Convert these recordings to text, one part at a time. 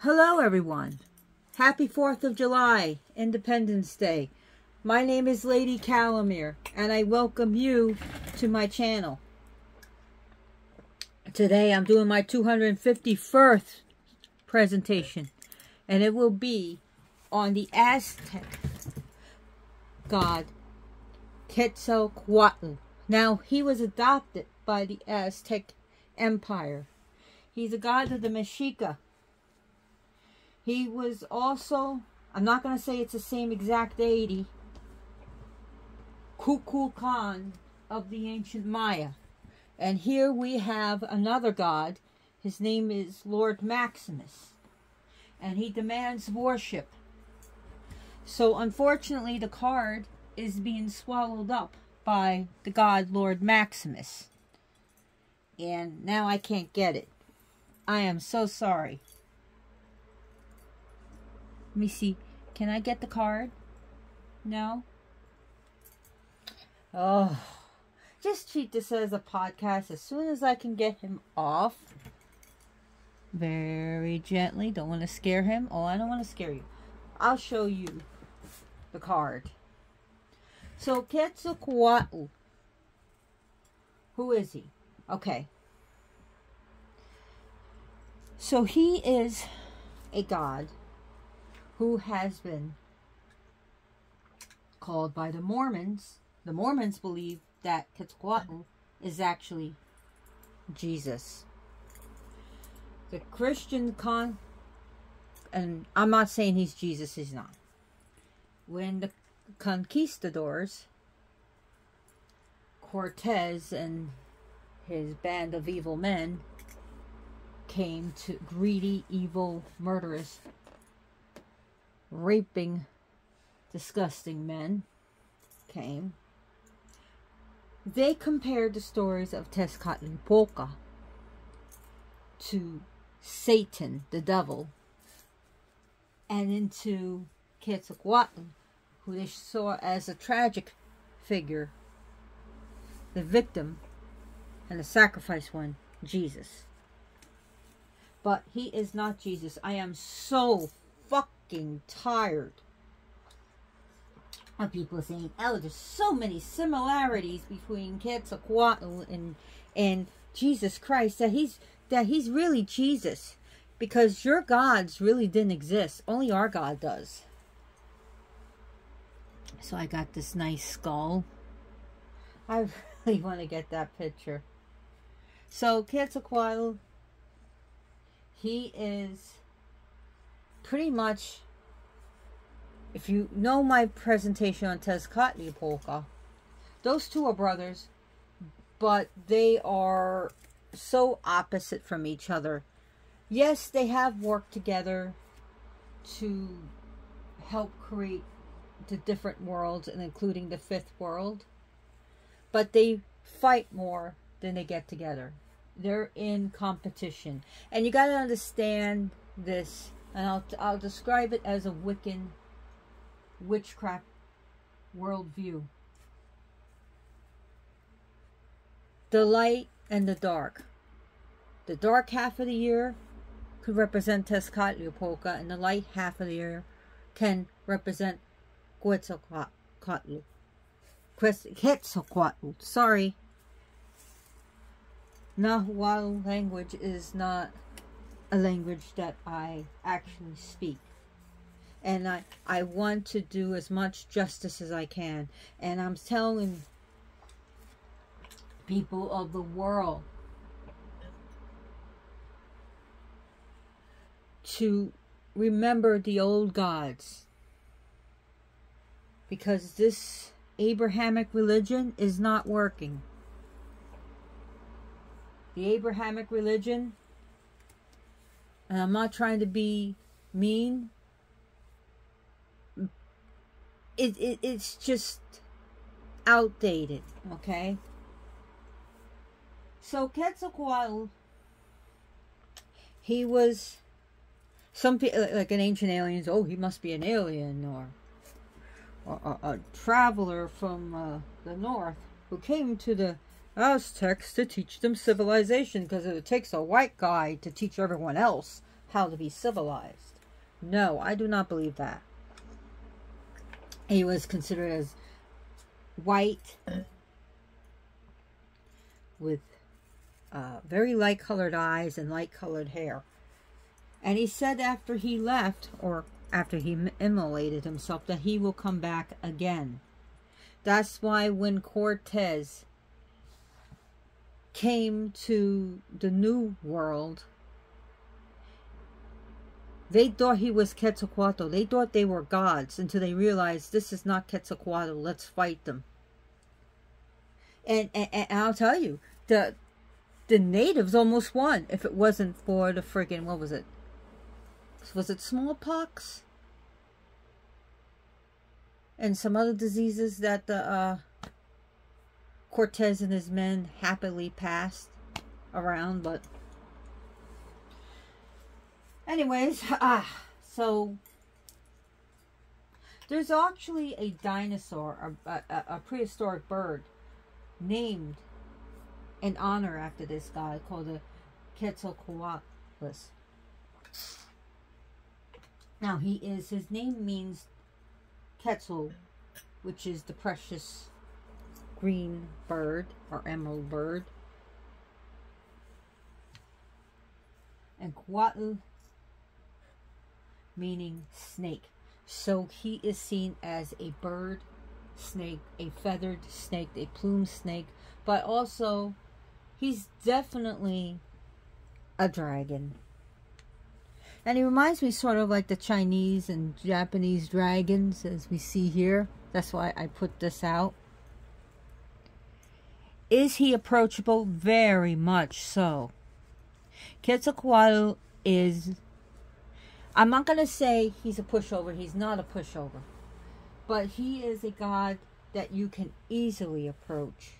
Hello everyone. Happy 4th of July, Independence Day. My name is Lady Calamere and I welcome you to my channel. Today I'm doing my 251st presentation and it will be on the Aztec god Quetzalcoatl. Now he was adopted by the Aztec Empire. He's a god of the Mexica. He was also, I'm not going to say it's the same exact deity, Kukulkan of the ancient Maya. And here we have another god. His name is Lord Maximus. And he demands worship. So unfortunately the card is being swallowed up by the god Lord Maximus. And now I can't get it. I am so sorry. Let me see. Can I get the card? No? Oh. Just treat this as a podcast as soon as I can get him off. Very gently. Don't want to scare him. Oh, I don't want to scare you. I'll show you the card. So, Quetzalcoatl. Who is he? Okay. So, he is a god who has been called by the Mormons. The Mormons believe that Quetzalcoatl is actually Jesus. The Christian and I'm not saying he's Jesus, he's not. When the conquistadors, Cortez and his band of evil men came to greedy, evil, murderous, raping, disgusting men came. They compared the stories of Tezcatlipoca to Satan, the devil, and into Quetzalcoatl, who they saw as a tragic figure, the victim, and the sacrifice one, Jesus. But he is not Jesus. I am so fucking tired of people saying, oh, there's so many similarities between Quetzalcoatl and Jesus Christ, that he's really Jesus, because your gods really didn't exist. Only our God does. So I got this nice skull. I really want to get that picture. So Quetzalcoatl, he is pretty much, if you know my presentation on Tezcatlipoca, those two are brothers, but they are so opposite from each other. Yes, they have worked together to help create the different worlds, and including the fifth world, but they fight more than they get together. They're in competition, and you got to understand this, and I'll describe it as a Wiccan witchcraft worldview. The light and the dark. The dark half of the year could represent Tezcatlipoca, and the light half of the year can represent Quetzalcoatl. Quetzalcoatl. Sorry. Nahuatl language is not a language that I actually speak. And I want to do as much justice as I can. And I'm telling people of the world to remember the old gods. Because this Abrahamic religion is not working. The Abrahamic religion, and I'm not trying to be mean, it's just outdated, okay? So Quetzalcoatl, he was, some people, like an ancient aliens, oh, he must be an alien, or a traveler from the north who came to the Aztecs to teach them civilization, because it takes a white guy to teach everyone else how to be civilized. No, I do not believe that. He was considered as white with very light-colored eyes and light-colored hair. And he said after he left, or after he immolated himself, that he will come back again. That's why when Cortez came to the New World, they thought he was Quetzalcoatl. They thought they were gods until they realized this is not Quetzalcoatl. Let's fight them. And I'll tell you, the natives almost won if it wasn't for the friggin', what was it? Was it smallpox? And some other diseases that the Cortez and his men happily passed around, but anyways, so there's actually a dinosaur, a prehistoric bird named in honor after this guy called the Quetzalcoatl. Now his name means Quetzal, which is the precious green bird or emerald bird, and Coatl meaning snake. So he is seen as a bird snake, a feathered snake, a plumed snake, but also he's definitely a dragon. And he reminds me sort of like the Chinese and Japanese dragons, as we see here. That's why I put this out. Is he approachable? Very much so. Quetzalcoatl is, I'm not going to say he's a pushover. He's not a pushover. But he is a god that you can easily approach.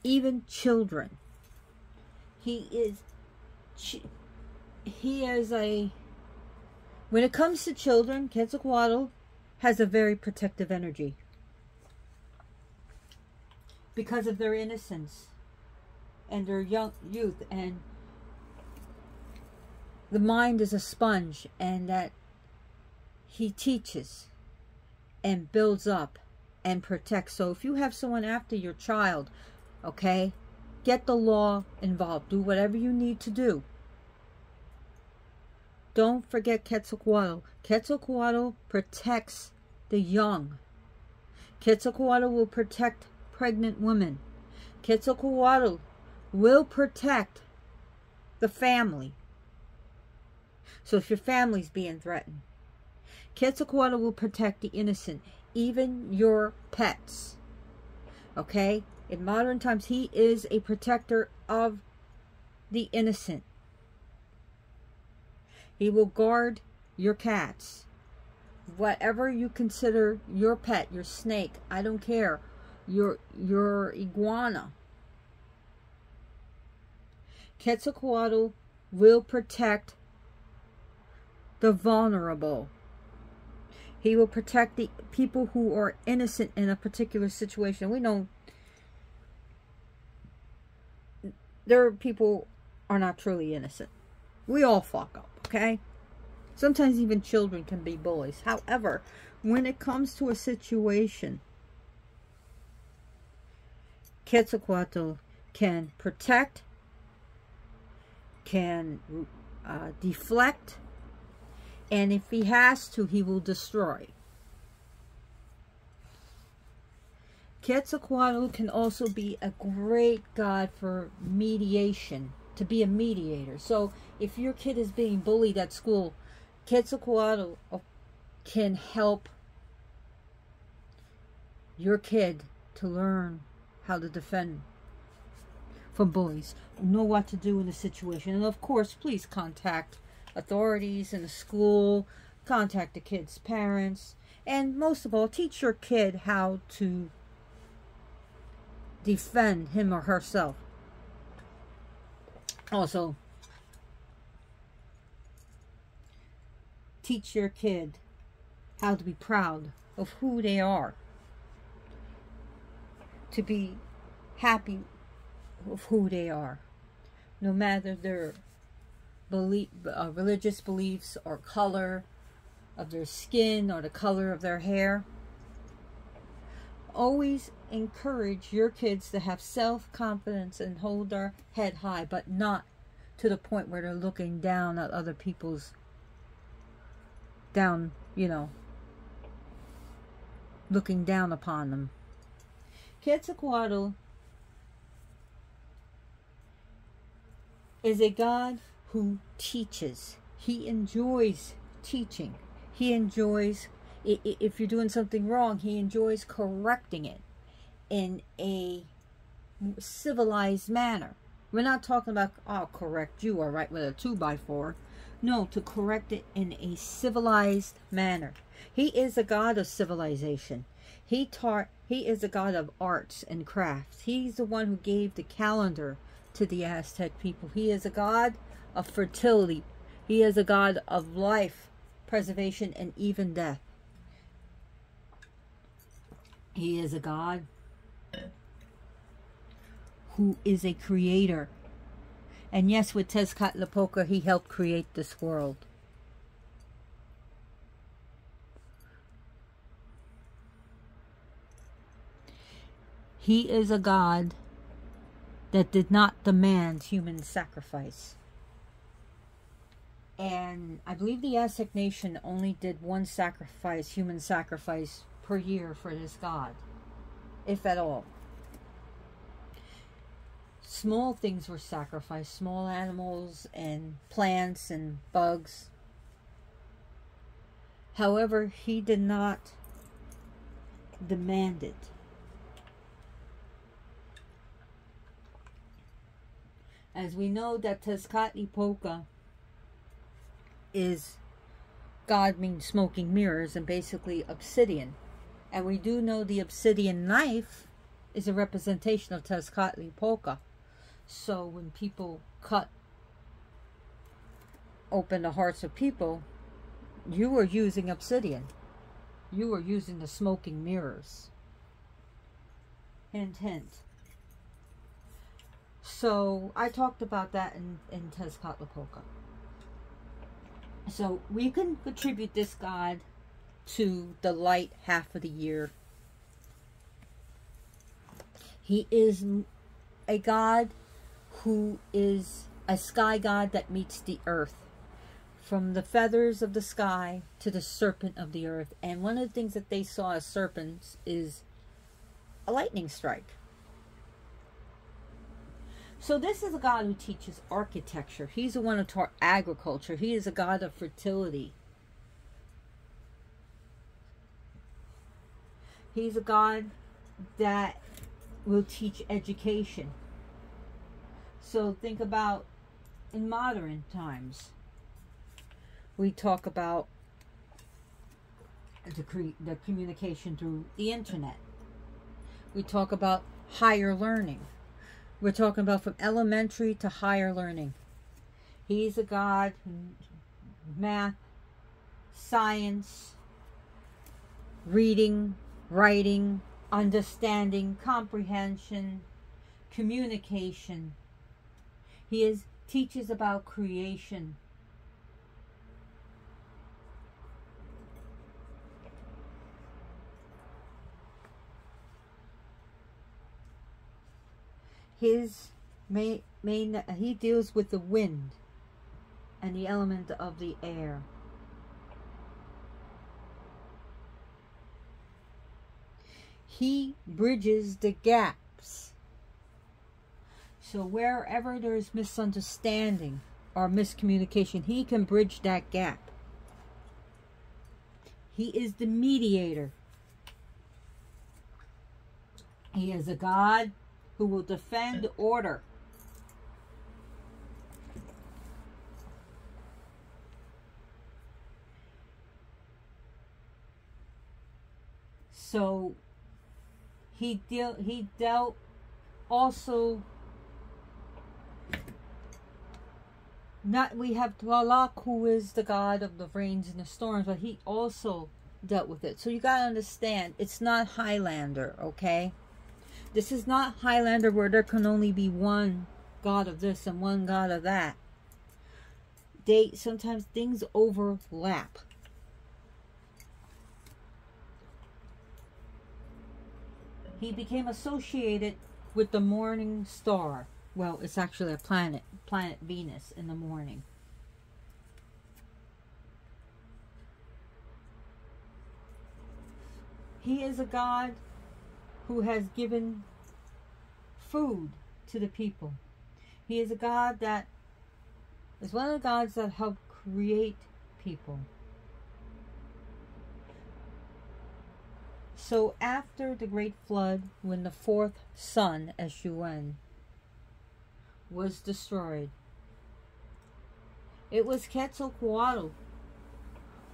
Even children. He is when it comes to children, Quetzalcoatl has a very protective energy. Because of their innocence and their youth, and the mind is a sponge, and that he teaches and builds up and protects. So if you have someone after your child, okay, get the law involved. Do whatever you need to do. Don't forget Quetzalcoatl. Quetzalcoatl protects the young. Quetzalcoatl will protect pregnant women. Quetzalcoatl will protect the family. So if your family's being threatened, Quetzalcoatl will protect the innocent, even your pets. Okay? In modern times, he is a protector of the innocent. He will guard your cats. Whatever you consider your pet, your snake, I don't care. Your iguana. Quetzalcoatl will protect the vulnerable. He will protect the people who are innocent in a particular situation. We know there are people are not truly innocent. We all fuck up, okay? Sometimes even children can be bullies. However, when it comes to a situation, Quetzalcoatl can protect, can deflect, and if he has to, he will destroy. Quetzalcoatl can also be a great god for mediation, to be a mediator. So if your kid is being bullied at school, Quetzalcoatl can help your kid to learn how to defend from bullies, know what to do in the situation. And of course, please contact authorities in the school, contact the kid's parents, and most of all, teach your kid how to defend him or herself. Also, teach your kid how to be proud of who they are, to be happy of who they are, no matter their religious beliefs or color of their skin or the color of their hair. Always encourage your kids to have self-confidence and hold their head high, but not to the point where they're looking down at other people's looking down upon them. Quetzalcoatl is a god who teaches. He enjoys teaching. He enjoys, if you're doing something wrong, he enjoys correcting it in a civilized manner. We're not talking about, I'll correct you, all right, with a 2x4. No, to correct it in a civilized manner. He is a god of civilization. He is a god of arts and crafts. He's the one who gave the calendar to the Aztec people. He is a god of fertility. He is a god of life, preservation, and even death. He is a god who is a creator. And yes, with Quetzalcoatl, he helped create this world. He is a god that did not demand human sacrifice. And I believe the Aztec nation only did one sacrifice, human sacrifice, per year for this god, if at all. Small things were sacrificed, small animals and plants and bugs. However, he did not demand it. As we know that Tezcatlipoca is, God means smoking mirrors, and basically obsidian. And we do know the obsidian knife is a representation of Tezcatlipoca. So when people cut open the hearts of people, you were using obsidian. You were using the smoking mirrors. Hint, hint. So I talked about that in Tezcatlipoca. So we can attribute this god to the light half of the year. He is a god who is a sky god that meets the earth. From the feathers of the sky to the serpent of the earth. And one of the things that they saw as serpents is a lightning strike. So this is a god who teaches architecture. He's the one who taught agriculture. He is a god of fertility. He's a god that will teach education. So think about in modern times. We talk about the communication through the internet. We talk about higher learning. We're talking about from elementary to higher learning. He's a god, math, science, reading, writing, understanding, comprehension, communication. He teaches about creation. His he deals with the wind and the element of the air. He bridges the gaps. So wherever there's misunderstanding or miscommunication, he can bridge that gap. He is the mediator. He is a god who will defend order. So he dealt also. We have Tlaloc, who is the god of the rains and the storms, but he also dealt with it. So you gotta understand, it's not Highlander, okay? This is not Highlander where there can only be one god of this and one god of that. sometimes things overlap. He became associated with the morning star. Well, it's actually a planet Venus in the morning. He is a god who has given food to the people. He is a god that is one of the gods that help create people. So after the great flood, when the fourth sun, S-U-N, was destroyed, it was Quetzalcoatl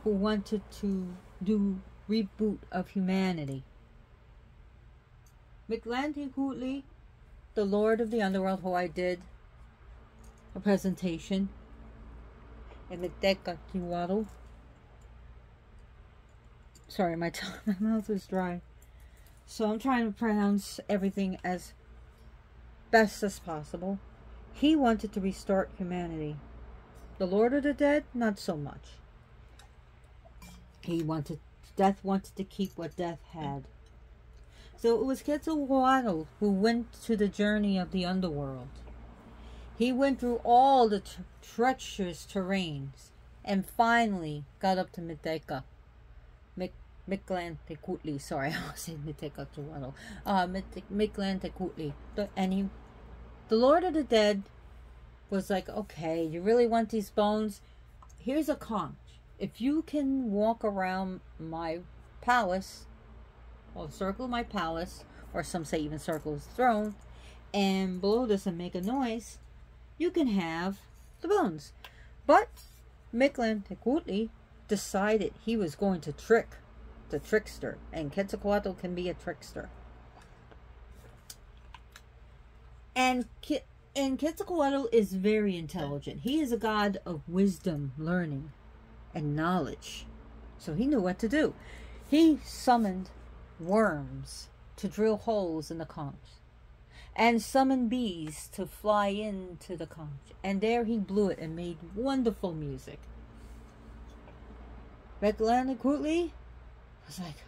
who wanted to do reboot of humanity. Quetzalcoatl, the Lord of the Underworld, who I did a presentation, and Quetzalcoatl. Sorry, my mouth is dry. So I'm trying to pronounce everything as best as possible. He wanted to restart humanity. The Lord of the Dead, not so much. Death wanted to keep what death had. So it was Quetzalcoatl who went to the journey of the underworld. He went through all the treacherous terrains and finally got up to Miteca. Quetzalcoatl, sorry, I said Quetzalcoatl. Quetzalcoatl. And the Lord of the Dead was like, okay, you really want these bones? Here's a conch. If you can walk around my palace, or circle my palace, or some say even circle his throne, and blow this and make a noise, you can have the bones. But Quetzalcoatl decided he was going to trick the trickster, and Quetzalcoatl can be a trickster. And Quetzalcoatl is very intelligent. He is a god of wisdom, learning, and knowledge. So he knew what to do. He summoned worms to drill holes in the conch, and summoned bees to fly into the conch. And there he blew it and made wonderful music. Quetzalcoatl was like,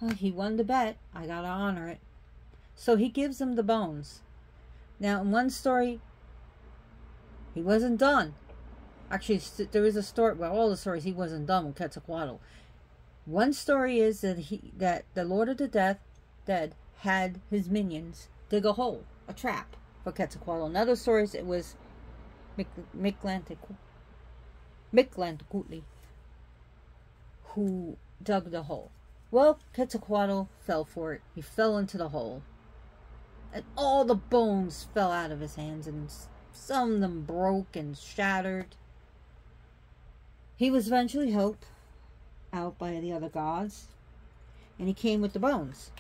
oh, he won the bet. I gotta honor it. So he gives them the bones. Now, in one story, he wasn't done. Actually, there is a story, well, all the stories, he wasn't done with Quetzalcoatl. One story is that the Lord of the Dead had his minions dig a hole, a trap, for Quetzalcoatl. In other stories, it was Quetzalcoatl who dug the hole. Well, Quetzalcoatl fell for it. He fell into the hole. And all the bones fell out of his hands, and some of them broke and shattered. He was eventually helped out by the other gods, and he came with the bones,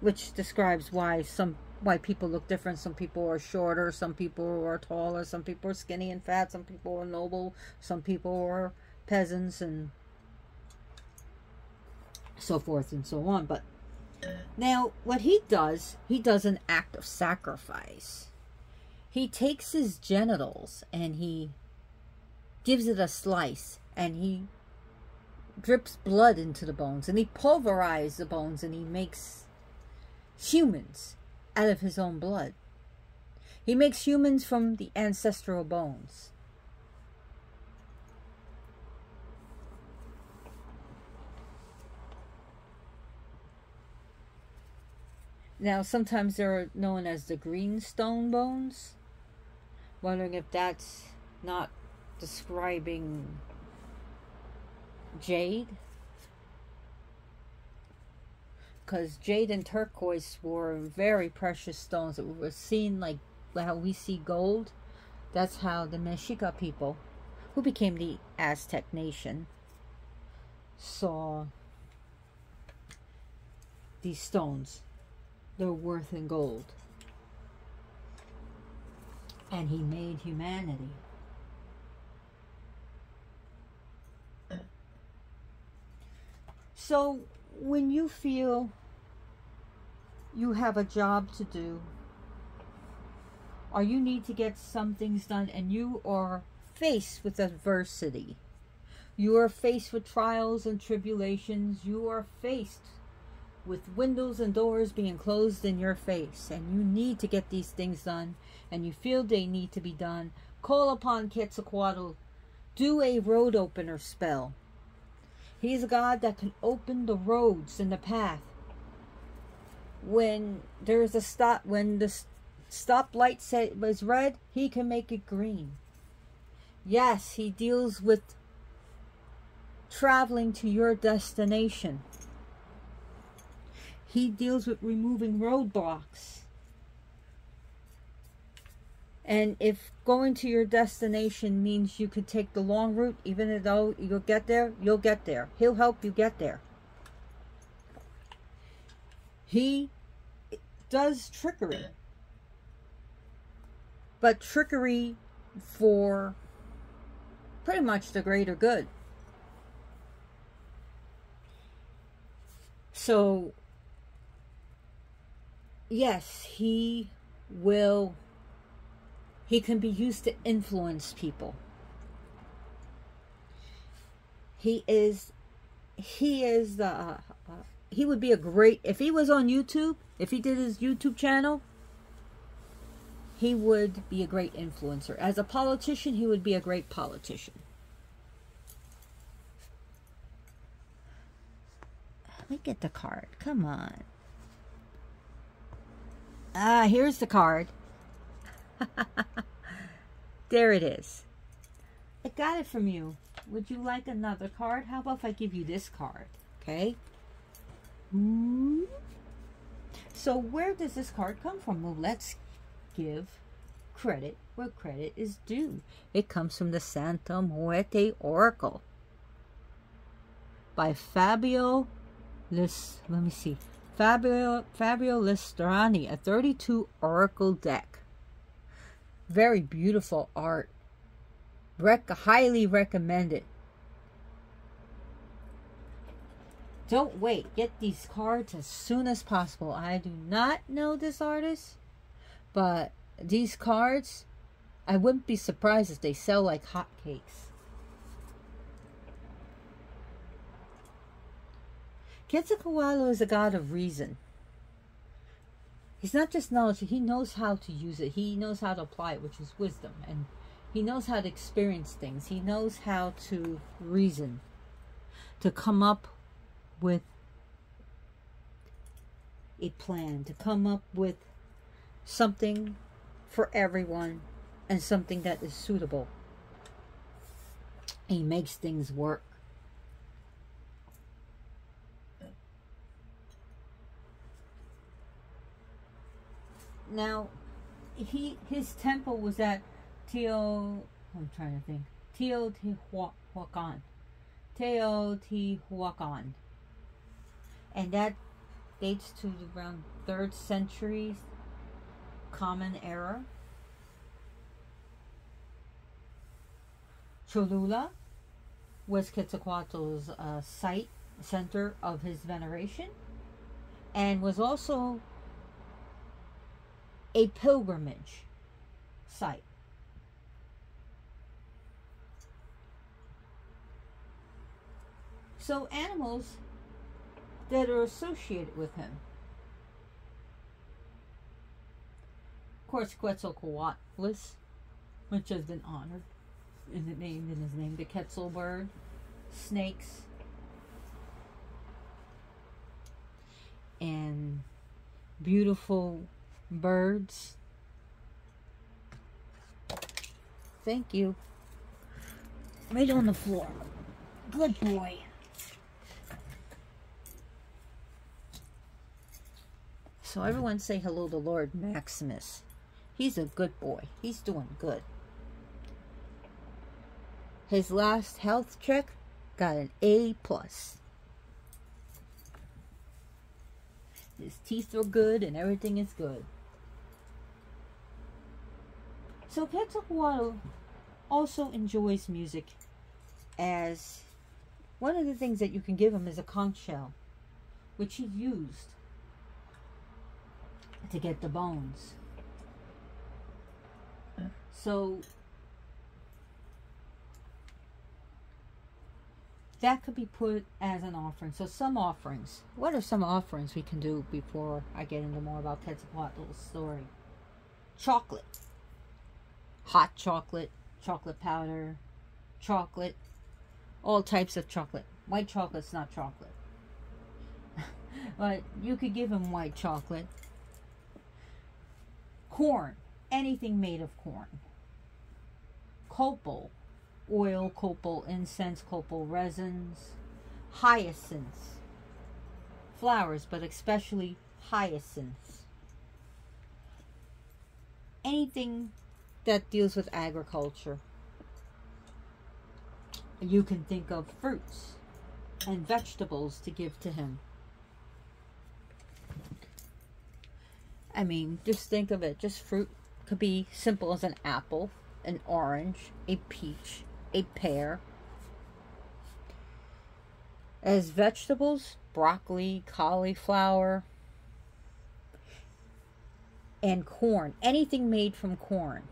which describes why people look different. Some people are shorter, some people are taller, some people are skinny and fat, some people are noble, some people are peasants, and so forth and so on. But now what he does an act of sacrifice. He takes his genitals and he gives it a slice, and he drips blood into the bones, and he pulverizes the bones, and he makes humans out of his own blood. He makes humans from the ancestral bones. Now, sometimes they're known as the greenstone bones. Wondering if that's not describing jade. Because jade and turquoise were very precious stones that were seen like how we see gold. That's how the Mexica people, who became the Aztec nation, saw these stones. Their worth in gold. And he made humanity. So when you feel you have a job to do, or you need to get some things done, and you are faced with adversity. You are faced with trials and tribulations. You are faced with windows and doors being closed in your face. And you need to get these things done. And you feel they need to be done. Call upon Quetzalcoatl. Do a road opener spell. He's a god that can open the roads and the path. When there's a stop, when the stoplight was red, he can make it green. Yes, he deals with traveling to your destination. He deals with removing roadblocks. And if going to your destination means you could take the long route, even though you'll get there, you'll get there. He'll help you get there. He does trickery. But trickery for pretty much the greater good. So, yes, he can be used to influence people. He would be a great, if he was on YouTube, if he did his YouTube channel, he would be a great influencer. As a politician, he would be a great politician. Let me get the card. Come on. Ah, here's the card. There it is. I got it from you. Would you like another card? How about if I give you this card? Okay. So where does this card come from? Well, let's give credit where credit is due. It comes from the Santa Muerte Oracle by Fabio Listrani, a 32 Oracle deck. Very beautiful art. Highly recommended. Don't wait. Get these cards as soon as possible. I do not know this artist, but these cards, I wouldn't be surprised if they sell like hotcakes. Quetzalcoatl is a god of reason. He's not just knowledge, he knows how to use it. He knows how to apply it, which is wisdom. And he knows how to experience things. He knows how to reason. To come up with a plan. To come up with something for everyone. And something that is suitable. He makes things work. Now, his temple was at Teotihuacan. And that dates to around 3rd century Common Era. Cholula was Quetzalcoatl's center of his veneration, and was also a pilgrimage site. So animals that are associated with him. Of course, Quetzalcoatl, which has been honored in his name, the Quetzal bird, snakes, and beautiful birds. Thank you. Right on the floor. Good boy. So everyone say hello to Lord Maximus. He's a good boy. He's doing good. His last health check got an A+. His teeth are good and everything is good. So Quetzalcoatl also enjoys music, as one of the things that you can give him is a conch shell, which he used to get the bones. So that could be put as an offering. So some offerings. What are some offerings we can do before I get into more about Quetzalcoatl's story? Chocolate. Hot chocolate, chocolate powder, chocolate, all types of chocolate. White chocolate's not chocolate. But you could give him white chocolate. Corn. Anything made of corn. Copal. Oil, copal, incense, copal, resins. Hyacinths. Flowers, but especially hyacinths. Anything that deals with agriculture. You can think of fruits and vegetables to give to him. I mean, just think of it. Just fruit could be simple as an apple, an orange, a peach, a pear. As vegetables, broccoli, cauliflower, and corn. Anything made from corn.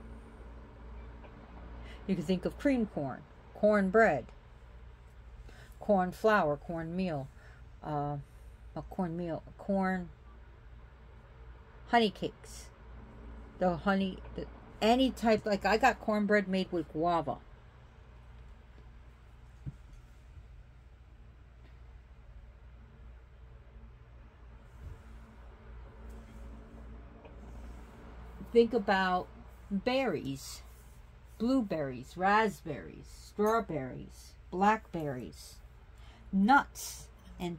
You can think of cream corn, cornbread, corn flour, corn honey cakes. Any type, like I got cornbread made with guava. Think about berries, blueberries, raspberries, strawberries, blackberries, nuts, and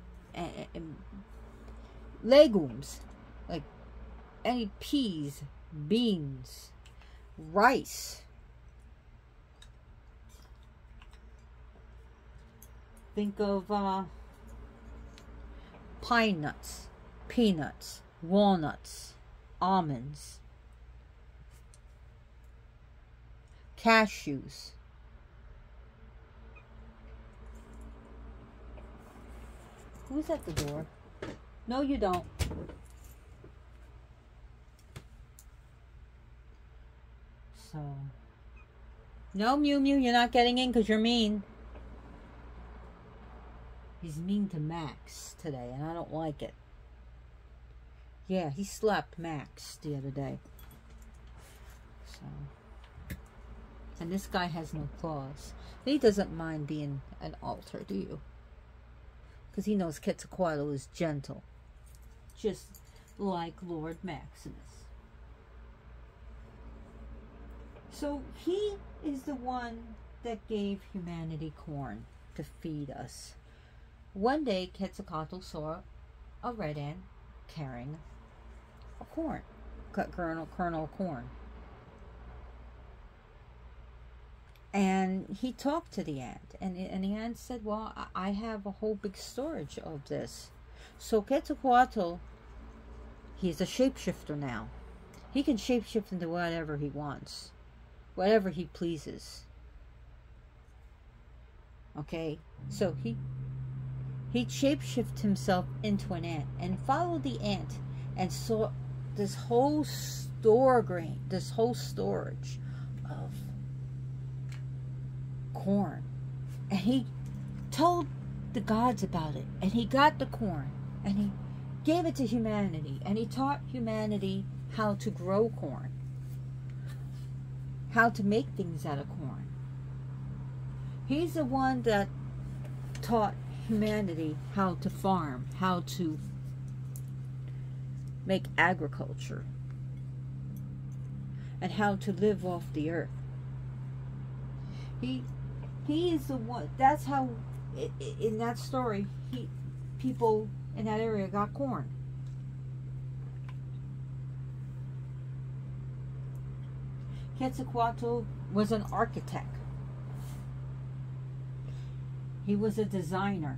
legumes, like any peas, beans, rice. Think of pine nuts, peanuts, walnuts, almonds, cashews. Who's at the door? No, you don't. So, no, Mew Mew, you're not getting in because you're mean. He's mean to Max today, and I don't like it. Yeah, he slapped Max the other day. So, and this guy has no claws. He doesn't mind being an altar, do you? Because he knows Quetzalcoatl is gentle. Just like Lord Maximus. So he is the one that gave humanity corn to feed us. One day Quetzalcoatl saw a red ant carrying a corn, kernel of corn. And he talked to the ant, and the ant said, well, I have a whole big storage of this. So Quetzalcoatl, he's a shapeshifter now. He can shapeshift into whatever he wants, whatever he pleases. Okay, so he shapeshifted himself into an ant and followed the ant and saw this whole storage of corn. And he told the gods about it, and he got the corn and he gave it to humanity, and he taught humanity how to grow corn, how to make things out of corn. He's the one that taught humanity how to farm, how to make agriculture, and how to live off the earth. He is the one. That's how, in that story, people in that area got corn. Quetzalcoatl was an architect. He was a designer.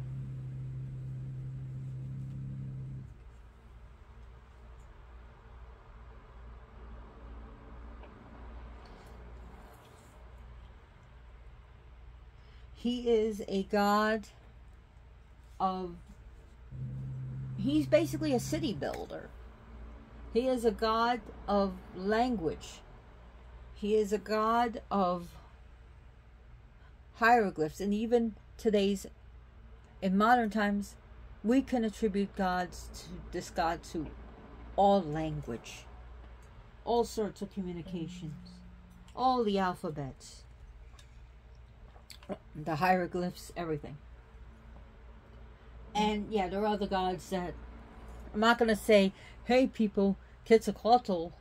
He is a god of, he's basically a city builder. He is a god of language. He is a god of hieroglyphs, and even today's in modern times, we can attribute this God to all language, all sorts of communications, all the alphabets, the hieroglyphs, everything. And yeah, there are other gods that I'm not going to say, hey people, Quetzalcoatl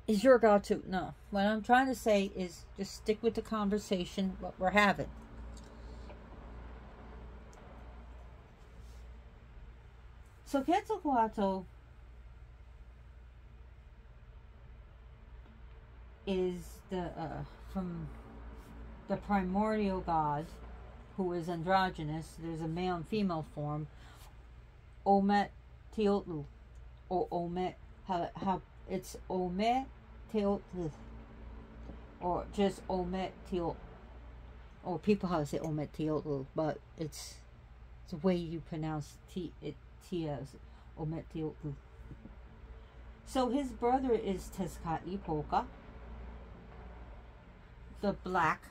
is your God too. No. What I'm trying to say is just stick with the conversation, what we're having. So Quetzalcoatl is from the primordial god who is androgynous. There's a male and female form. Omet Teotl, or Omet, how it's Omet Teotl, or just Omet Teotl, or people how to say Omet Teotl, but it's the way you pronounce T as Omet Teotl. So his brother is Tezcatlipoca, the black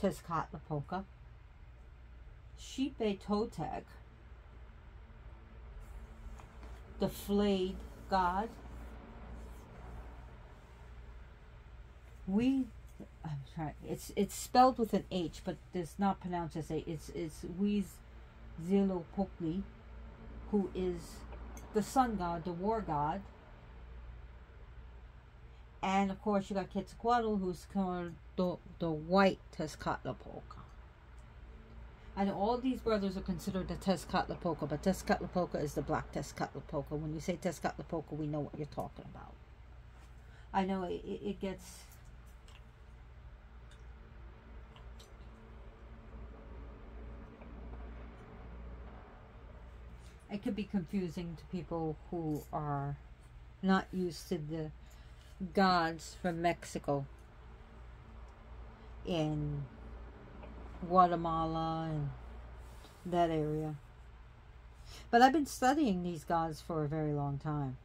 Tezcatlipoca, Xipe Totec, the flayed god. I'm trying. It's spelled with an H, but it's not pronounced as a. It's Huitzilopochtli, who is the sun god, the war god. And of course, you got Quetzalcoatl, who's called the white Tezcatlipoca. And all these brothers are considered the Tezcatlipoca, but Tezcatlipoca is the black Tezcatlipoca. When you say Tezcatlipoca, we know what you're talking about. I know it gets... It could be confusing to people who are not used to the gods from Mexico, in Guatemala and that area. But I've been studying these gods for a very long time.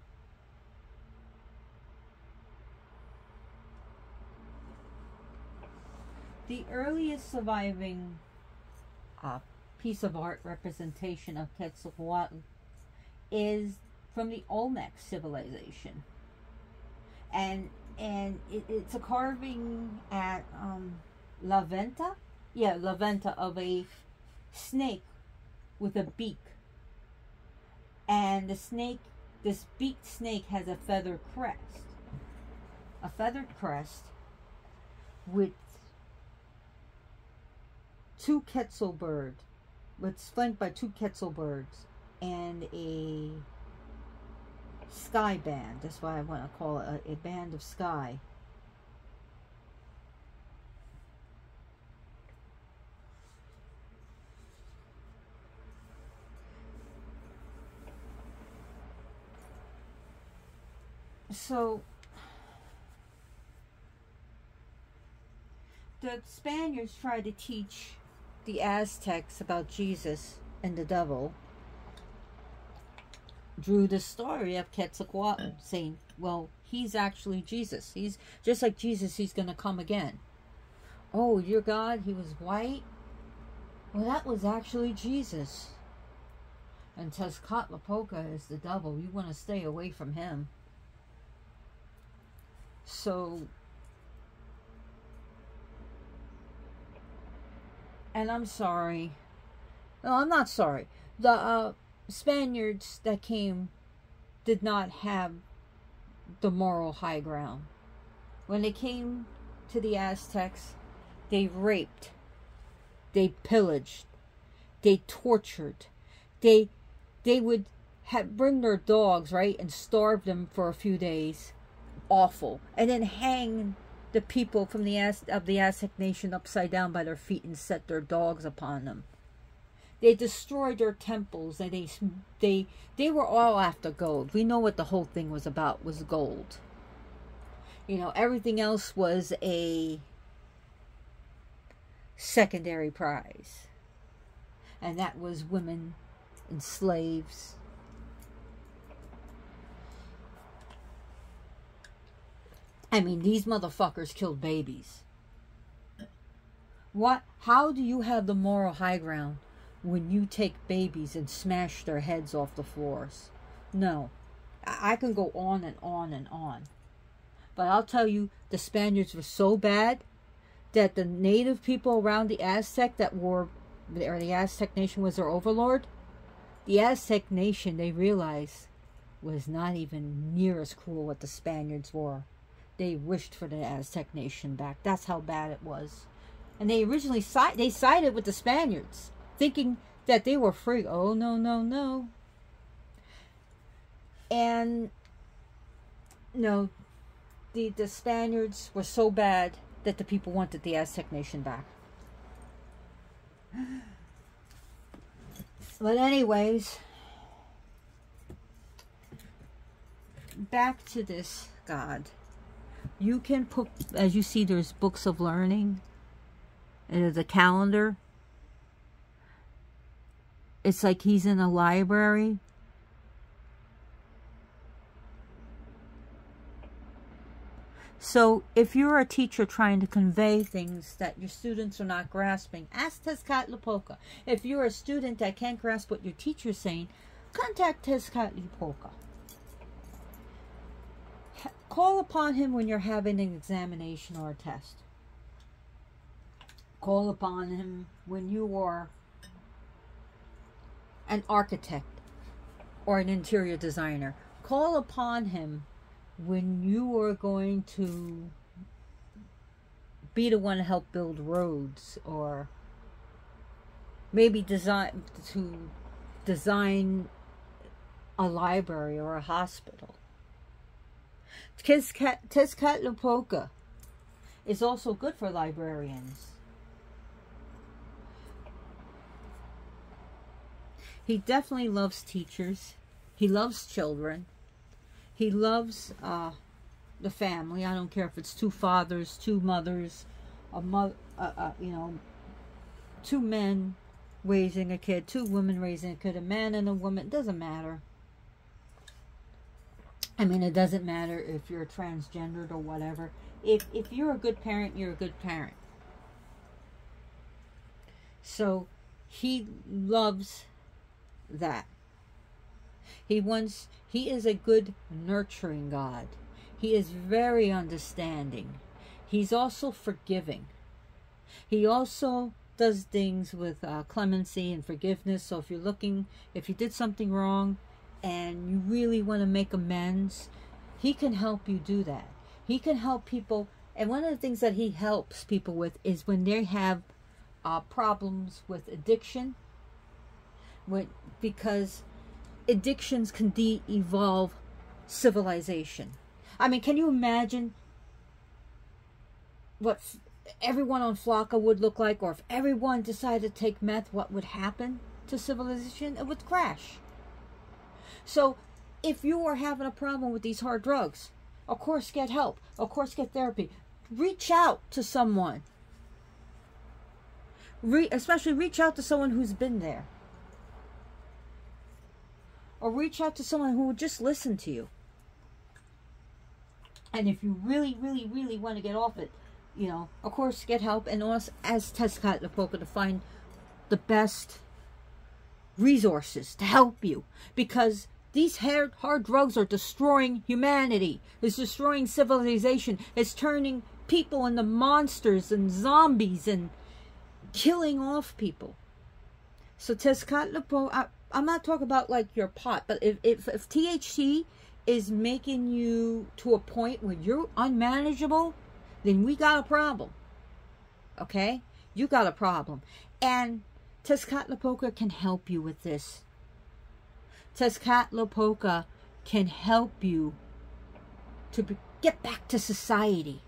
The earliest surviving piece of art representation of Quetzalcoatl is from the Olmec civilization. And it's a carving at La Venta? Yeah, La Venta, of a snake with a beak. And the snake, this beaked snake, has a feathered crest. A feathered crest with two quetzal birds. It's flanked by two quetzal birds and a sky band. That's why I want to call it a band of sky. So the Spaniards tried to teach the Aztecs about Jesus and the devil. Drew the story of Quetzalcoatl, saying, well, he's actually Jesus. He's just like Jesus, he's going to come again. Oh, your God, he was white? Well, that was actually Jesus. And Tezcatlipoca is the devil. You want to stay away from him. So, and I'm sorry. No, I'm not sorry. The Spaniards that came did not have the moral high ground. When they came to the Aztecs, they raped, they pillaged, they tortured, they would bring their dogs, right, and starve them for a few days. Awful. And then hang the people from the Aztec nation upside down by their feet and set their dogs upon them. They destroyed their temples, and they were all after gold. We know what the whole thing was about, was gold. You know, everything else was a secondary prize. And that was women and slaves. I mean, these motherfuckers killed babies. How do you have the moral high ground when you take babies and smash their heads off the floors? No. I can go on and on and on. But I'll tell you, the Spaniards were so bad that the native people around the Aztec or the Aztec nation was their overlord. The Aztec nation, they realized, was not even near as cruel what the Spaniards were. They wished for the Aztec nation back. That's how bad it was. And they originally sided with the Spaniards, thinking that they were free. Oh, no, no, no. And, no, the Spaniards were so bad that the people wanted the Aztec nation back. But anyways, back to this God. You can put, as you see, there's books of learning. And there's a calendar. It's like he's in a library. So if you're a teacher trying to convey things that your students are not grasping, ask Tezcatlipoca. If you're a student that can't grasp what your teacher's saying, contact Tezcatlipoca. Call upon him when you're having an examination or a test. Call upon him when you are an architect or an interior designer. Call upon him when you are going to be the one to help build roads, or maybe design a library or a hospital. Tezcatlipoca is also good for librarians. He definitely loves teachers. He loves children. He loves the family. I don't care if it's two fathers, two mothers, two men raising a kid, two women raising a kid, a man and a woman. It doesn't matter. I mean, it doesn't matter if you're transgendered or whatever. If you're a good parent, you're a good parent. So he loves that. He is a good nurturing God. He is very understanding. He's also forgiving. He also does things with clemency and forgiveness. So if you did something wrong and you really want to make amends, he can help you do that. He can help people. And one of the things that he helps people with is when they have problems with addiction. Because addictions can de-evolve civilization. I mean, can you imagine what everyone on Flocka would look like? Or if everyone decided to take meth, what would happen to civilization? It would crash. So if you are having a problem with these hard drugs, of course get help. Of course get therapy. Reach out to someone. Especially reach out to someone who's been there. Or reach out to someone who will just listen to you. And if you really, really, really want to get off it, of course, get help. And also, as Tezcatlipoca, to find the best resources to help you. Because these hard drugs are destroying humanity. It's destroying civilization. It's turning people into monsters and zombies and killing off people. So Tezcatlipoca, I'm not talking about like your pot, but if THC is making you to a point where you're unmanageable, then we got a problem. Okay? You got a problem. And Tezcatlipoca can help you with this. Tezcatlipoca can help you to get back to society.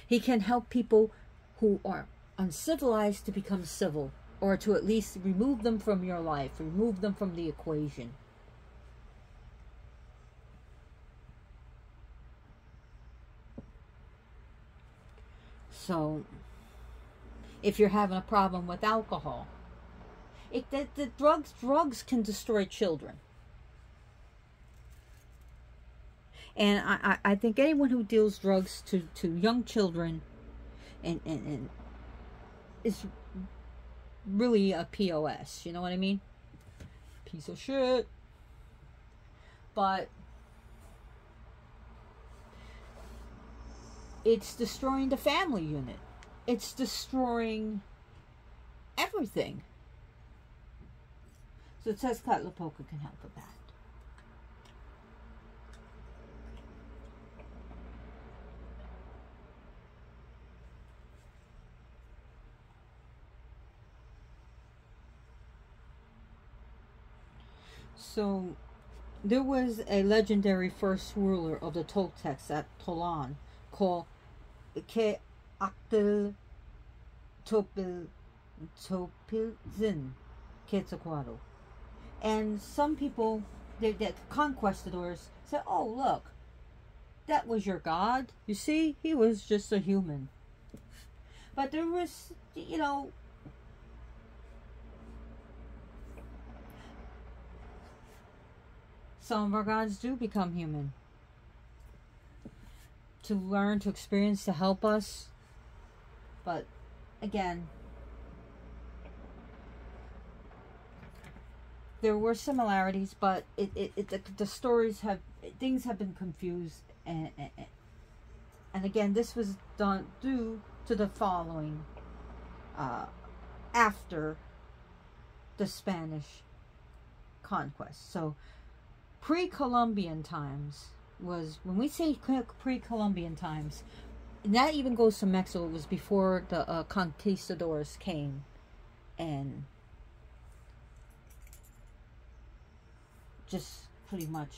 He can help people who are uncivilized to become civil, or to at least remove them from your life, remove them from the equation. So, if you're having a problem with alcohol, the drugs can destroy children. And I think anyone who deals drugs to young children and is really a POS. You know what I mean? Piece of shit. But it's destroying the family unit. It's destroying everything. So Quetzalcoatl can help with that. So there was a legendary first ruler of the Toltecs at Tolan called Quetzalcoatl Topilzin Quetzalcoatl. And some people, the conquistadors, said, oh, look, that was your god. You see, he was just a human. But there was, you know, some of our gods do become human. To learn, to experience, to help us. But, again, there were similarities, but the stories have, things have been confused, and again, this was done due to the following after the Spanish conquest. So pre-Columbian times was, when we say pre-Columbian times, and that even goes to Mexico, it was before the conquistadors came and just pretty much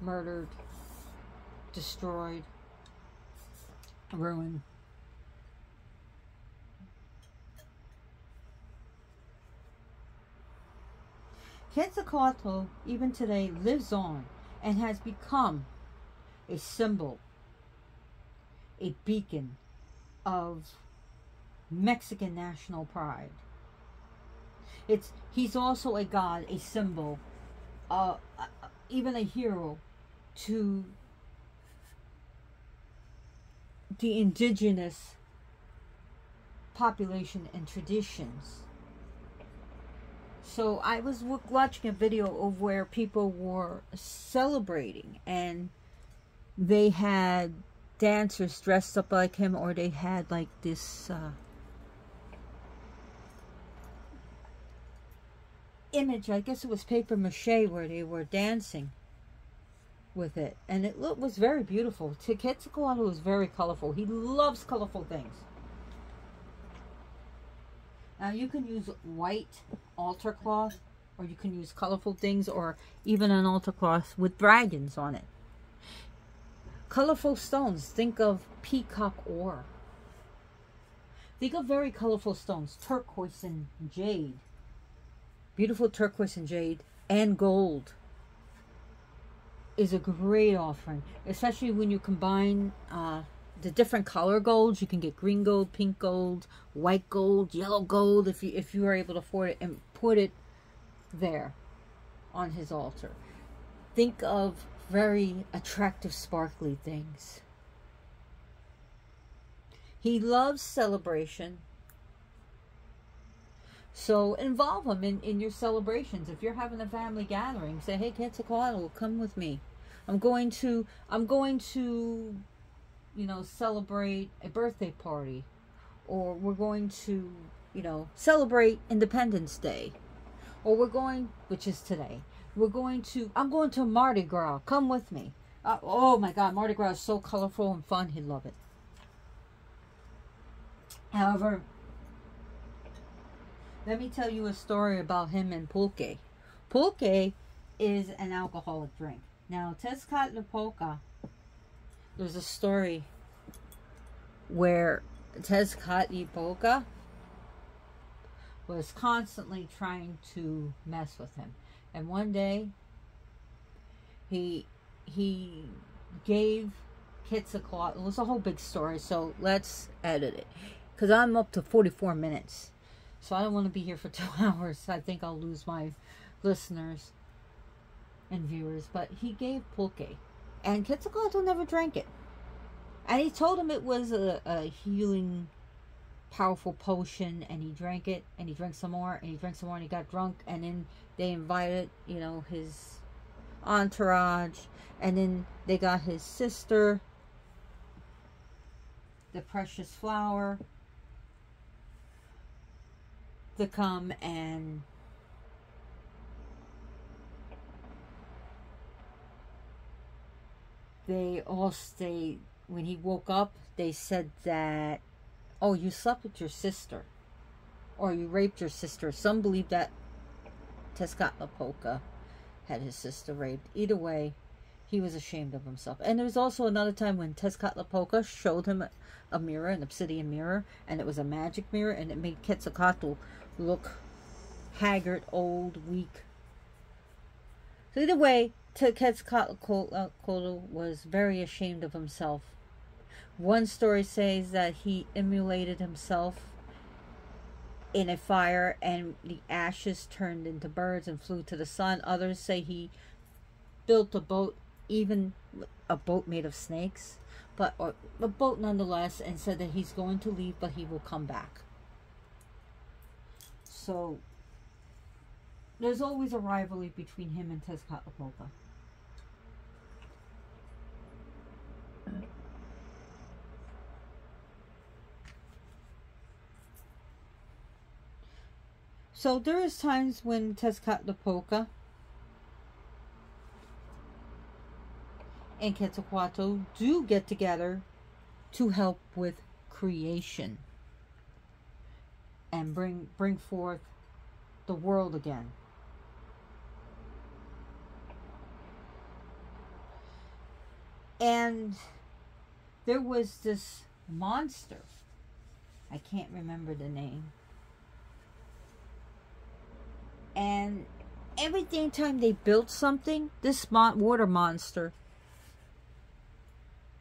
murdered, destroyed, ruined. Quetzalcoatl, even today, lives on and has become a symbol, a beacon of Mexican national pride. He's also a god, a symbol, even a hero to the indigenous population and traditions. So I was watching a video of where people were celebrating, and they had dancers dressed up like him, or they had like this image, I guess it was paper mache, where they were dancing with it, and it was very beautiful. Quetzalcoatl was very colorful. He loves colorful things. Now you can use white altar cloth, or you can use colorful things, or even an altar cloth with dragons on it. Colorful stones. Think of peacock ore. Think of very colorful stones. Turquoise and jade. Beautiful turquoise and jade and gold is a great offering, especially when you combine the different color golds. You can get green gold, pink gold, white gold, yellow gold, if you are able to afford it, and put it there on his altar. Think of very attractive, sparkly things. He loves celebration. So involve them in your celebrations. If you're having a family gathering, say, hey, Quetzalcoatl, come with me. I'm going to, you know, celebrate a birthday party. Or we're going to, you know, celebrate Independence Day. Or we're going, which is today, I'm going to Mardi Gras. Come with me. Oh my God, Mardi Gras is so colorful and fun. He'd love it. However, let me tell you a story about him and pulque. Pulque is an alcoholic drink. Now, Tezcatlipoca, there's a story where Tezcatlipoca was constantly trying to mess with him. And one day, he gave Quetzalcoatl, it was a whole big story, so let's edit it. Because I'm up to 44 minutes. So I don't want to be here for 2 hours. I think I'll lose my listeners. and viewers, but he gave pulque. And Quetzalcoatl never drank it. And he told him it was a healing, powerful potion, and he drank it, and he drank some more, and he drank some more, and he got drunk, and then they invited, you know, his entourage, and then they got his sister, the precious flower, to come, and they all stayed. When he woke up, they said that, oh, you slept with your sister, or you raped your sister. Some believe that Tezcatlipoca had his sister raped. Either way, he was ashamed of himself. And there was also another time when Tezcatlipoca showed him a mirror, an obsidian mirror, and it was a magic mirror, and it made Quetzalcoatl look haggard, old, weak. So either way, Quetzalcoatl was very ashamed of himself. One story says that he immolated himself in a fire and the ashes turned into birds and flew to the sun. Others say he built a boat, even a boat made of snakes, but a boat nonetheless, and said that he's going to leave, but he will come back. So there's always a rivalry between him and Tezcatlipoca. So there is times when Tezcatlipoca and Quetzalcoatl do get together to help with creation and bring forth the world again. And there was this monster, I can't remember the name, and every time they built something, this water monster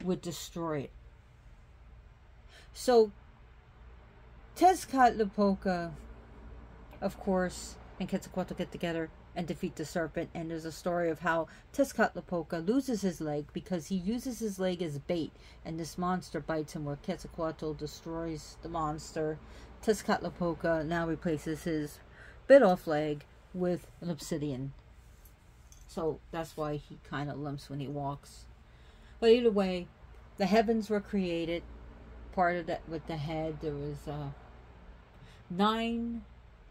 would destroy it. So Tezcatlipoca, of course, and Quetzalcoatl get together and defeat the serpent. And there's a story of how Tezcatlipoca loses his leg because he uses his leg as bait, and this monster bites him, where Quetzalcoatl destroys the monster. Tezcatlipoca now replaces his bit off leg with an obsidian. So that's why he kind of limps when he walks. But either way, the heavens were created. Part of that with the head, there was 9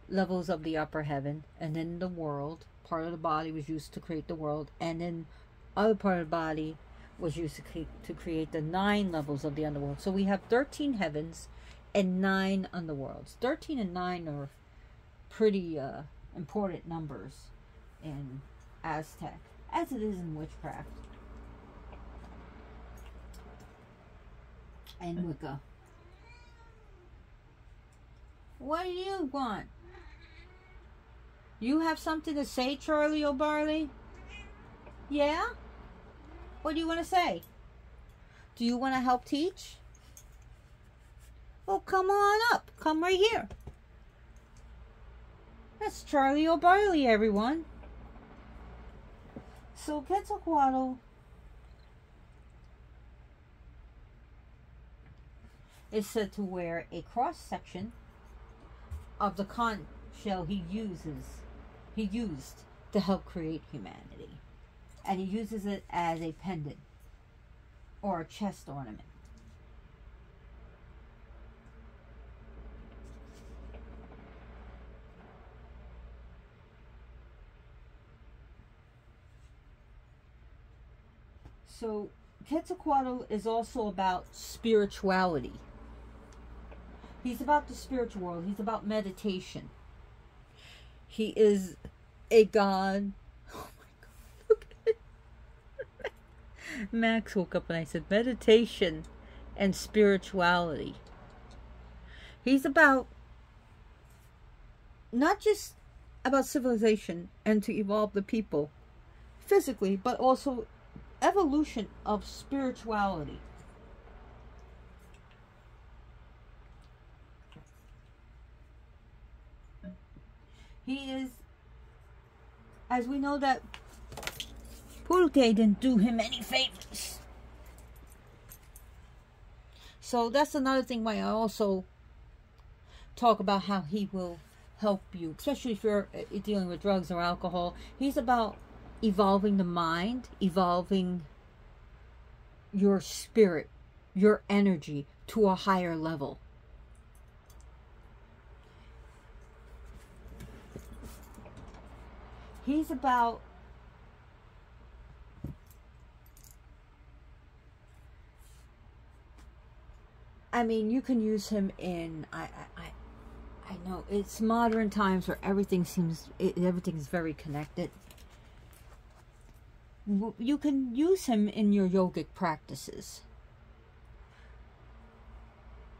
levels of the upper heaven, and then the world. Part of the body was used to create the world, and then other part of the body was used to create the 9 levels of the underworld. So we have 13 heavens and 9 underworlds. 13 and 9 are pretty important numbers in Aztec, as it is in witchcraft and Wicca. What do you want? You have something to say, Charlie O'Barley? Yeah? What do you want to say? Do you want to help teach? Well, come on up. Come right here. That's Charlie O'Barley, everyone. So Quetzalcoatl is said to wear a cross section of the conch shell he used to help create humanity. And he uses it as a pendant or a chest ornament. So Quetzalcoatl is also about spirituality. He's about the spiritual world. He's about meditation. He is a god. Oh my God, look at it. Max woke up and I said meditation and spirituality. He's about not just about civilization and to evolve the people physically, but also evolution of spirituality. He is, as we know that Pulque didn't do him any favors. So that's another thing why I also talk about how he will help you, especially if you're dealing with drugs or alcohol. He's about evolving the mind, evolving your spirit, your energy to a higher level. He's about you can use him in I know it's modern times where everything's very connected. You can use him in your yogic practices.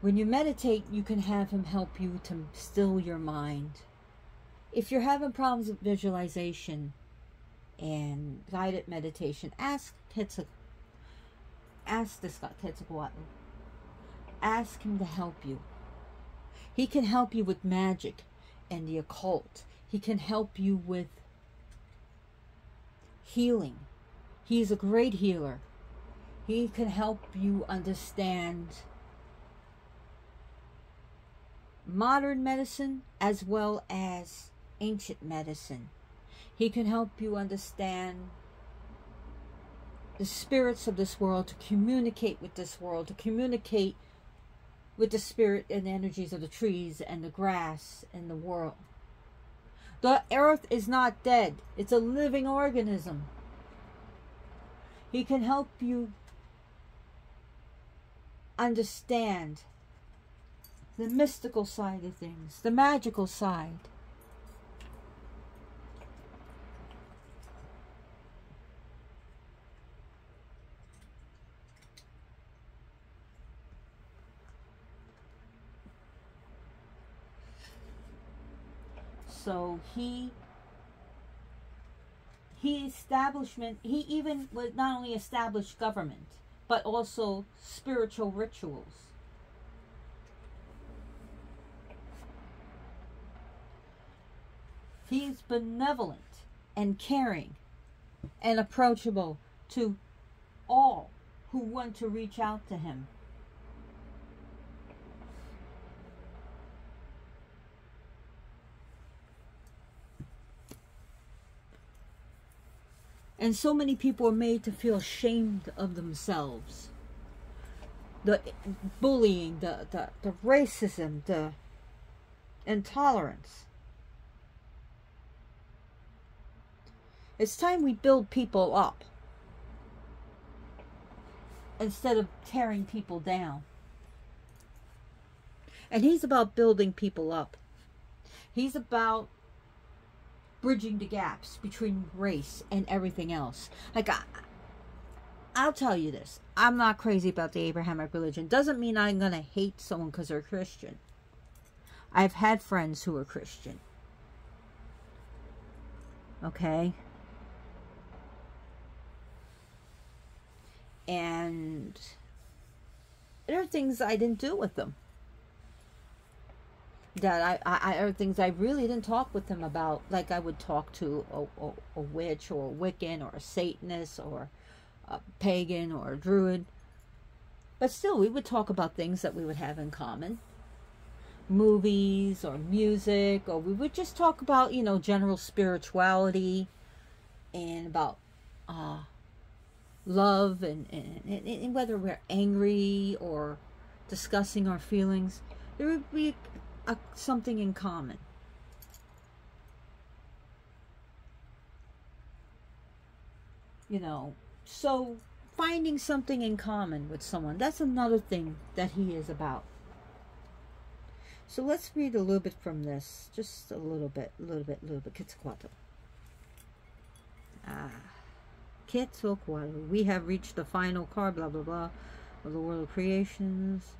When you meditate, you can have him help you to still your mind. If you're having problems with visualization and guided meditation, ask this Quetzalcoatl. Ask him to help you. He can help you with magic and the occult. He can help you with healing. He's a great healer. He can help you understand modern medicine as well as ancient medicine. He can help you understand the spirits of this world, to communicate with this world, to communicate with the spirit and energies of the trees and the grass and the world. The earth is not dead. It's a living organism. He can help you understand the mystical side of things, the magical side. So he even would not only establish government, but also spiritual rituals. He's benevolent and caring and approachable to all who want to reach out to him. And so many people are made to feel ashamed of themselves. The bullying, the racism, the intolerance. It's time we build people up instead of tearing people down. And he's about building people up. He's about bridging the gaps between race and everything else. Like, I'll tell you this. I'm not crazy about the Abrahamic religion. Doesn't mean I'm going to hate someone because they're Christian. I've had friends who are Christian. Okay? And there are things I didn't do with them. That I are things I really didn't talk with them about, like I would talk to a witch or a Wiccan or a Satanist or a pagan or a druid. But still, we would talk about things that we would have in common. Movies or music, or we would just talk about, general spirituality and about love and whether we're angry or discussing our feelings. There would be something in common. So finding something in common with someone, that's another thing that he is about. So let's read a little bit from this. Just a little bit. Quetzalcoatl. Quetzalcoatl. We have reached the final card, blah, blah, blah, of the world of creations.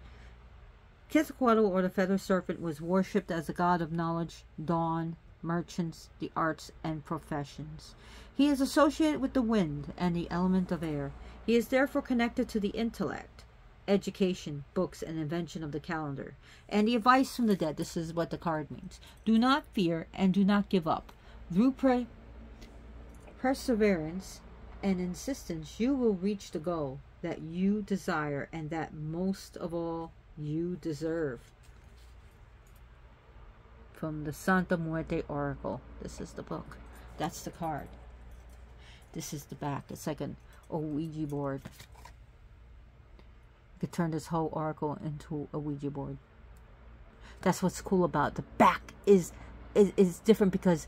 Quetzalcoatl, or the feather serpent, was worshipped as a god of knowledge, dawn, merchants, the arts, and professions. He is associated with the wind and the element of air. He is therefore connected to the intellect, education, books, and invention of the calendar. And the advice from the dead, this is what the card means. Do not fear and do not give up. Through perseverance and insistence, you will reach the goal that you desire and that most of all you deserve. From the Santa Muerte Oracle. This is the book. That's the card. This is the back. It's like an Ouija board. You could turn this whole oracle into a Ouija board. That's what's cool about it. The back is different because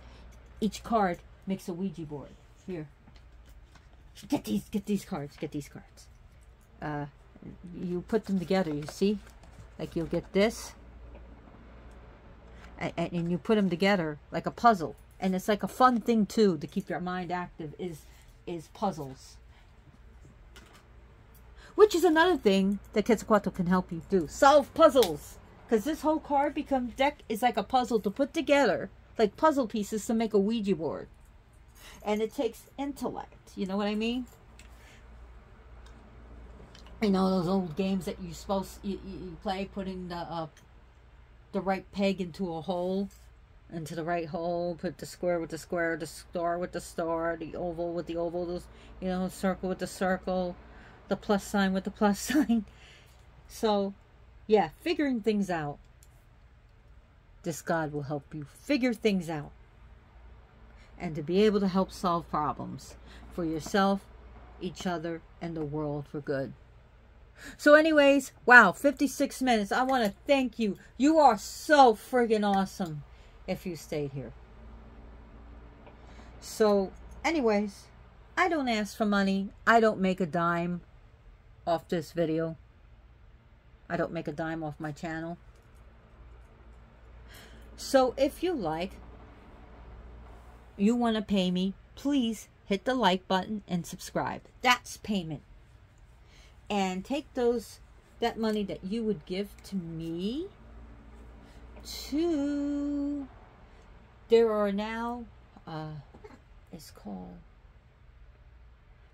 each card makes a Ouija board. Here. Get these cards. You put them together, you see? Like you'll get this. And you put them together like a puzzle. And it's like a fun thing too to keep your mind active is puzzles. Which is another thing that Quetzalcoatl can help you do. Solve puzzles. Because this whole card deck is like a puzzle to put together. Like puzzle pieces to make a Ouija board. And it takes intellect. You know what I mean? You know those old games that you play, putting the right peg into a hole, into the right hole, put the square with the square, the star with the star, the oval with the oval, you know, circle with the circle, the plus sign with the plus sign. So, yeah, figuring things out. This God will help you figure things out. And to be able to help solve problems for yourself, each other, and the world for good. So anyways, wow, 56 minutes. I want to thank you. You are so friggin' awesome if you stayed here. So anyways, I don't ask for money. I don't make a dime off this video. I don't make a dime off my channel. So if you like, you want to pay me, please hit the like button and subscribe. That's payment. And take that money that you would give to me to, there are now, it's called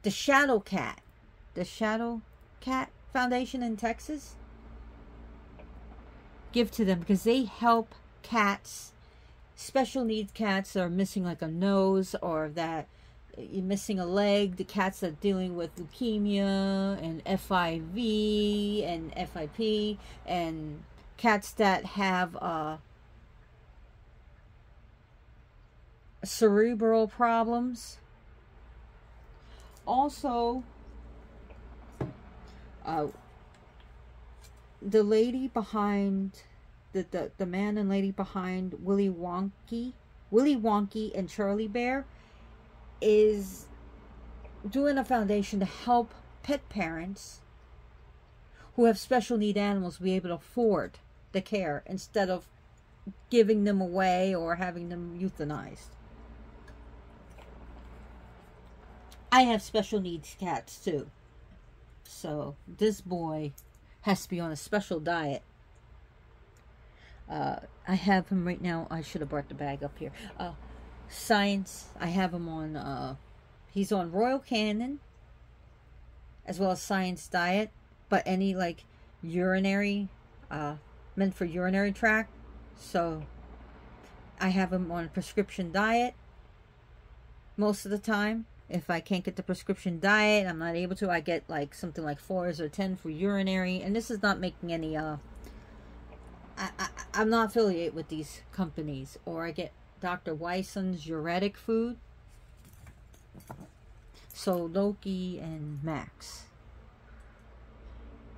the Shadow Cat Foundation in Texas. Give to them because they help cats, special needs cats that are missing like a nose or that you're missing a leg, the cats that are dealing with leukemia and FIV and FIP, and cats that have cerebral problems. Also, the lady behind, the man and lady behind Willy Wonky and Charlie Bear is doing a foundation to help pet parents who have special need animals be able to afford the care instead of giving them away or having them euthanized. I have special needs cats too. So this boy has to be on a special diet. I have him right now. I should have brought the bag up here. Science, I have him on, he's on Royal Canin, as well as Science Diet, but any, like, urinary, meant for urinary tract, so I have him on prescription diet, most of the time. If I can't get the prescription diet, I'm not able to, I get, like, something like 4s or 10 for urinary, and this is not making any, I'm not affiliated with these companies, or I get Dr. Weisson's uretic food. So Loki and Max.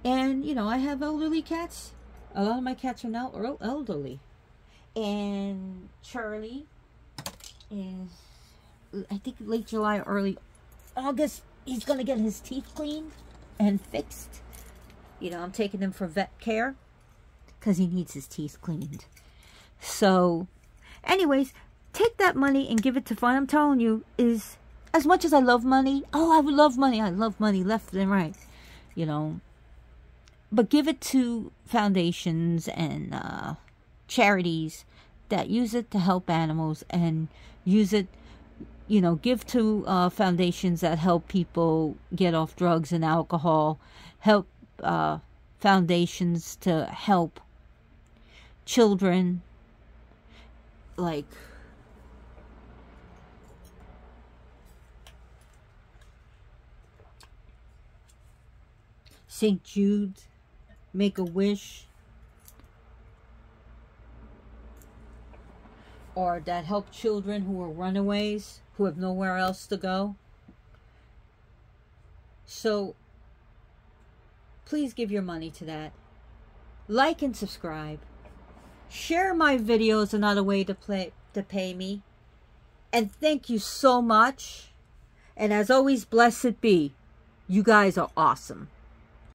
And, you know, I have elderly cats. A lot of my cats are now elderly. And Charlie is, I think, late July, early August, he's going to get his teeth cleaned and fixed. You know, I'm taking him for vet care because he needs his teeth cleaned. So anyways, take that money and give it to fun. I'm telling you, is as much as I love money. Oh, I would love money. I love money left and right. You know. But give it to foundations and charities that use it to help animals, and use it, you know, give to foundations that help people get off drugs and alcohol. Help foundations to help children. Like, St. Jude, Make-A-Wish, or that help children who are runaways, who have nowhere else to go. So please give your money to that. Like and subscribe. Share my videos, another way to pay me. And thank you so much. And as always, blessed be. You guys are awesome.